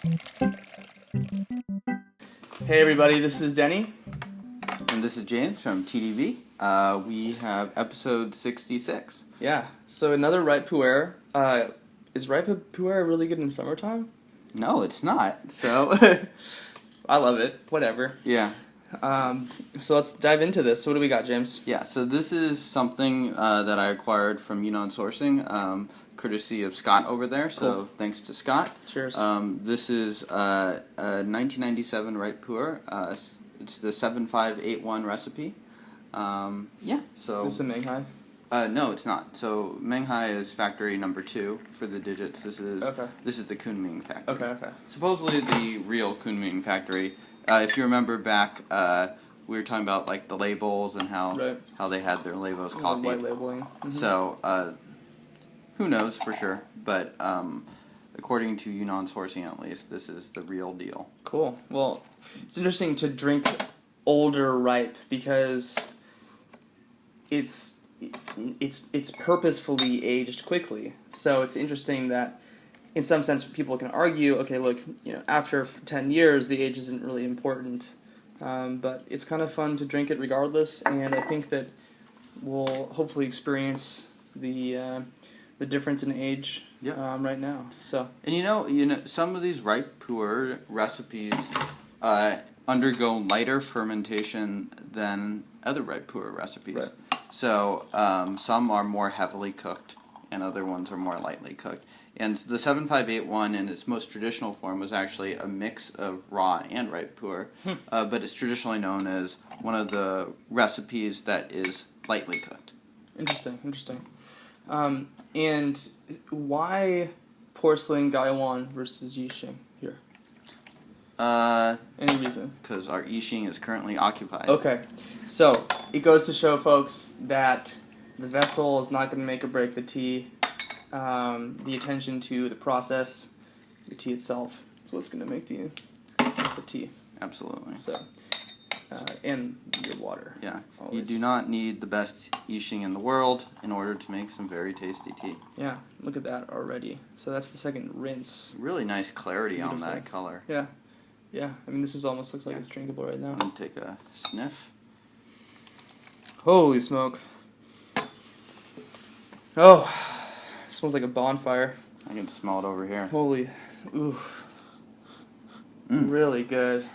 Hey everybody, this is Denny. And this is James from TeaDB. We have episode 66. Yeah, so another ripe Pu'erh. Is ripe Pu'erh really good in summertime? No, it's not. So, I love it. Whatever. yeah. So let's dive into this. So what do we got, James? Yeah, so this is something that I acquired from Yunnan Sourcing, courtesy of Scott over there. So Cool. thanks to Scott. Cheers. This is a 1997 ripe Pu'erh. It's the 7581 recipe. Yeah, so... This is a Menghai? No, it's not. So Menghai is factory number 2 for the digits. This is the Kunming Factory. Okay. Supposedly the real Kunming Factory. If you remember back, we were talking about like the labels and how they had their labels copied. White labeling. Mm-hmm. So who knows for sure? But according to Yunnan Sourcing, at least, this is the real deal. Cool. Well, it's interesting to drink older ripe because it's purposefully aged quickly. So it's interesting that, in some sense, people can argue, okay, look, after 10 years, the age isn't really important. But it's kind of fun to drink it regardless, and I think that we'll hopefully experience the difference in age right now. So, and some of these ripe Pu'erh recipes undergo lighter fermentation than other ripe Pu'erh recipes. Right. So some are more heavily cooked, and other ones are more lightly cooked. And the 7581 in its most traditional form was actually a mix of raw and ripe Pu'erh, but it's traditionally known as one of the recipes that is lightly cooked. Interesting. And why porcelain Gaiwan versus Yixing here? Any reason? Because our Yixing is currently occupied. Okay, so it goes to show folks that the vessel is not going to make or break the tea. The attention to the process, the tea itself, is what's going to make the tea. Absolutely. So, and your water. Yeah. Always. You do not need the best Yixing in the world in order to make some very tasty tea. Yeah, look at that already. So that's the second rinse. Really nice clarity Beautiful. on that color. Yeah. I mean, this almost looks like it's drinkable right now. I'm going to take a sniff. Holy smoke. Oh, it smells like a bonfire. I can smell it over here. Holy, ooh. Really good.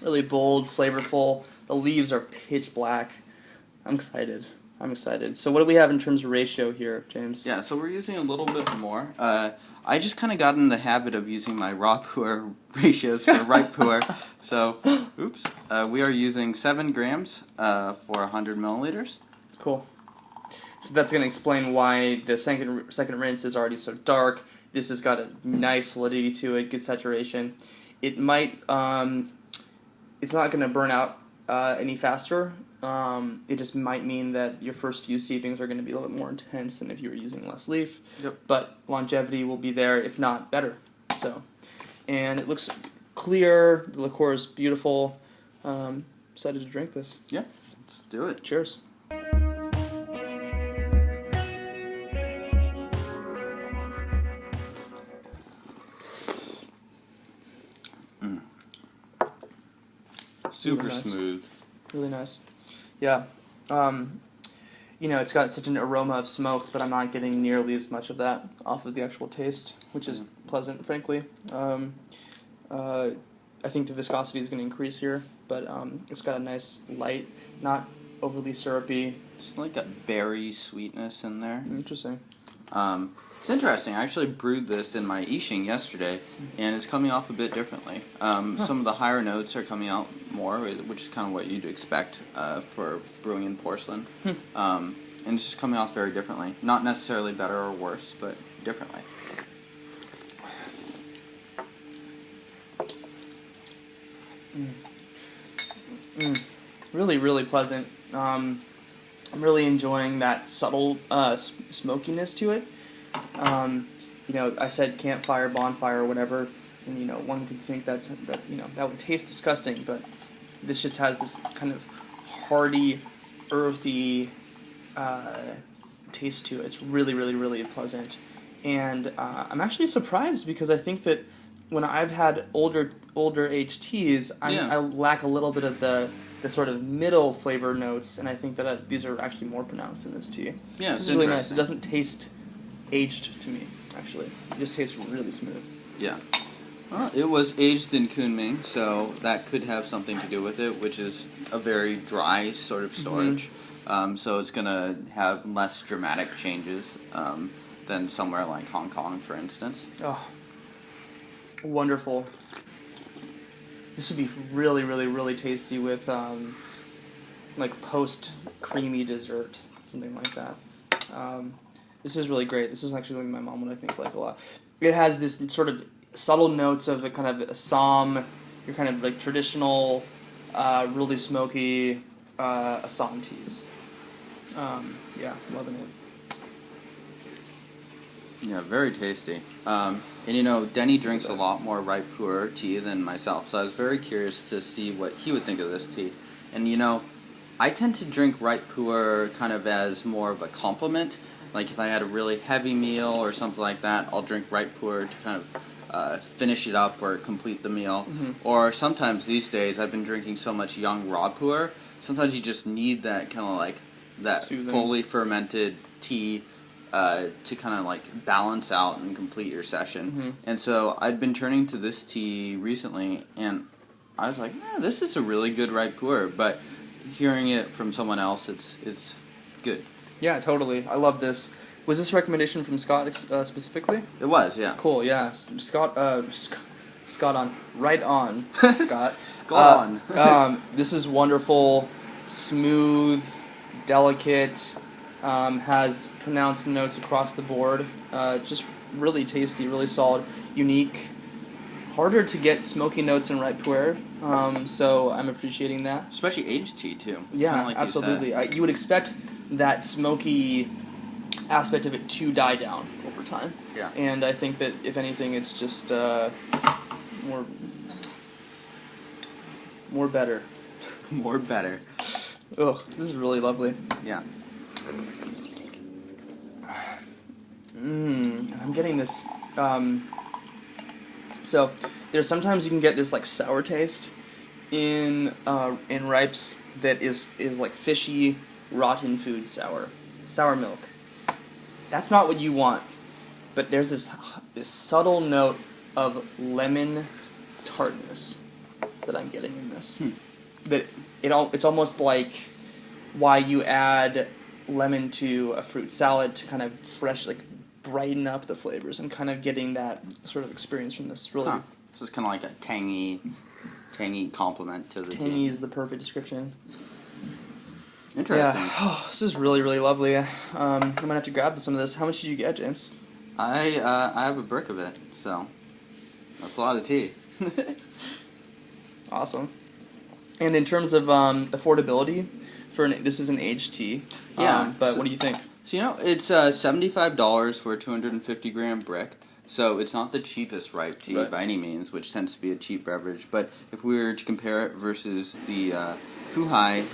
Really bold, flavorful. The leaves are pitch black. I'm excited. So what do we have in terms of ratio here, James? Yeah, so we're using a little bit more. I just kind of got in the habit of using my raw Pu'erh ratios for ripe Pu'erh. So, we are using 7 grams for 100 milliliters. Cool. So that's going to explain why the second rinse is already so dark. This has got a nice solidity to it, good saturation. It might, it's not going to burn out any faster. It just might mean that your first few steepings are going to be a little bit more intense than if you were using less leaf. Yep. But longevity will be there, if not better. So, and it looks clear. The liqueur is beautiful. Excited to drink this. Yeah, let's do it. Cheers. Super Really nice. smooth. Really nice. Yeah. It's got such an aroma of smoke, but I'm not getting nearly as much of that off of the actual taste, which is pleasant, frankly. I think the viscosity is going to increase here, but it's got a nice light, not overly syrupy. Just like a berry sweetness in there. Interesting. It's interesting. I actually brewed this in my Yixing yesterday, and it's coming off a bit differently. Some of the higher notes are coming out more, which is kind of what you'd expect for brewing in porcelain. And it's just coming off very differently. Not necessarily better or worse, but differently. Really, really pleasant. I'm really enjoying that subtle smokiness to it. I said campfire, bonfire, or whatever, and one could think that would taste disgusting, but this just has this kind of hearty, earthy taste to it. It's really, really, really pleasant, and I'm actually surprised because I think that when I've had older aged teas, I lack a little bit of the sort of middle flavor notes, and I think that these are actually more pronounced in this tea. Yeah, it's really nice. It doesn't taste aged to me, actually. It just tastes really smooth. Yeah. Well, it was aged in Kunming, so that could have something to do with it, which is a very dry sort of storage. So it's going to have less dramatic changes than somewhere like Hong Kong, for instance. Oh, wonderful. This would be really, really, really tasty with like post-creamy dessert, something like that. This is really great. This is actually something my mom would, I think, like a lot. It has this sort of subtle notes of a kind of Assam, your kind of like traditional, really smoky Assam teas. Yeah, loving it. Yeah, very tasty. And Denny drinks a lot more ripe pu'erh tea than myself, so I was very curious to see what he would think of this tea. And I tend to drink ripe pu'erh kind of as more of a compliment. Like if I had a really heavy meal or something like that, I'll drink ripe pu'erh to kind of finish it up or complete the meal. Or sometimes these days, I've been drinking so much young raw pu'erh, sometimes you just need that kind of like that soothing, fully fermented tea to kind of like balance out and complete your session. And so I'd been turning to this tea recently, and I was like, this is a really good ripe pu'erh. But hearing it from someone else, it's good. Yeah, totally. I love this. Was this a recommendation from Scott specifically? It was, yeah. Cool, yeah. Scott on. Right on, Scott. Scott on. This is wonderful, smooth, delicate, has pronounced notes across the board. Just really tasty, really solid, unique. Harder to get smoky notes in ripe pu'erh, so I'm appreciating that. Especially aged tea, too. Yeah, like absolutely. You would expect that smoky aspect of it to die down over time. Yeah. And I think that, if anything, it's just more better. More better. Oh, this is really lovely. Yeah. I'm getting this. So there's sometimes you can get this like sour taste in ripes that is like fishy, rotten food sour milk. That's not what you want. But there's this subtle note of lemon tartness that I'm getting in this. That it's almost like why you add lemon to a fruit salad to kind of brighten up the flavors. I'm kind of getting that sort of experience from this. Really, So it's kind of like a tangy complement to the tea. Tangy is the perfect description. Interesting. Yeah. Oh, this is really, really lovely. I'm gonna have to grab some of this. How much did you get, James? I have a brick of it, so that's a lot of tea. Awesome. And in terms of affordability, this is an aged tea. Yeah. But what do you think? So it's $75 for a 250-gram brick. So it's not the cheapest ripe tea by any means, which tends to be a cheap beverage. But if we were to compare it versus the Fuhai,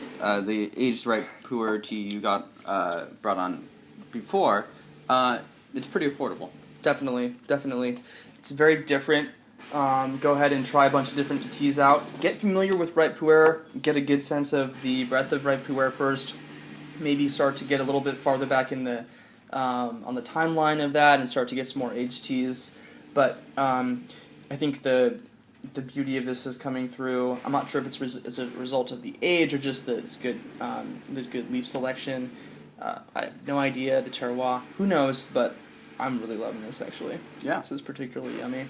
the aged ripe pu'erh tea you got brought on before, it's pretty affordable. Definitely. It's very different. Go ahead and try a bunch of different teas out. Get familiar with ripe pu'erh. Get a good sense of the breadth of ripe pu'erh first. Maybe start to get a little bit farther back in the on the timeline of that and start to get some more aged teas. But I think the beauty of this is coming through. I'm not sure if it's as a result of the age or just the good leaf selection. I have no idea, the terroir. Who knows? But I'm really loving this, actually. Yeah. This is particularly yummy.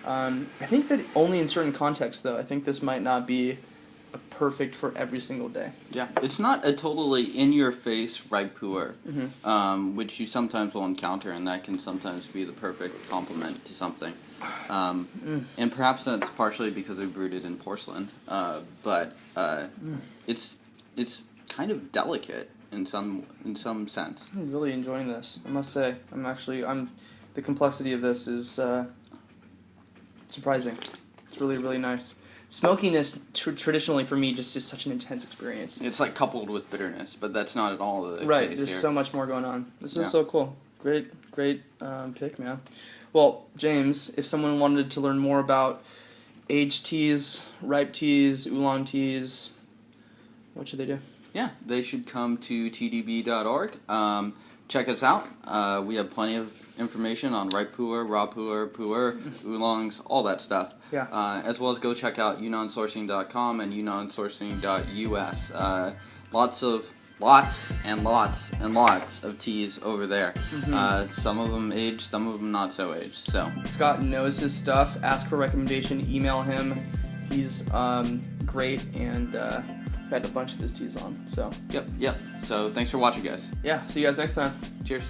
I think that only in certain contexts, though. I think this might not be perfect for every single day. Yeah, it's not a totally in-your-face ripe pu'erh, which you sometimes will encounter, and that can sometimes be the perfect complement to something. And perhaps that's partially because we brewed it in porcelain, but it's kind of delicate in some sense. I'm really enjoying this, I must say. The complexity of this is surprising. It's really, really nice. Smokiness, traditionally for me, just is such an intense experience. It's like coupled with bitterness, but that's not at all the right, case there's here. so much more going on. This is so cool. Great Great pick, man. Well, James, if someone wanted to learn more about aged teas, ripe teas, oolong teas, what should they do? Yeah, they should come to tdb.org. Check us out. We have plenty of information on ripe pu'erh, raw pu'erh, oolongs, all that stuff. Yeah. As well as go check out yunnansourcing.com and yunnansourcing.us. Lots and lots of teas over there. Mm-hmm. Some of them aged, some of them not so aged. So Scott knows his stuff. Ask for a recommendation. Email him. He's great, and had a bunch of his teas on. So Yep. So thanks for watching, guys. yeah, see you guys next time. Cheers.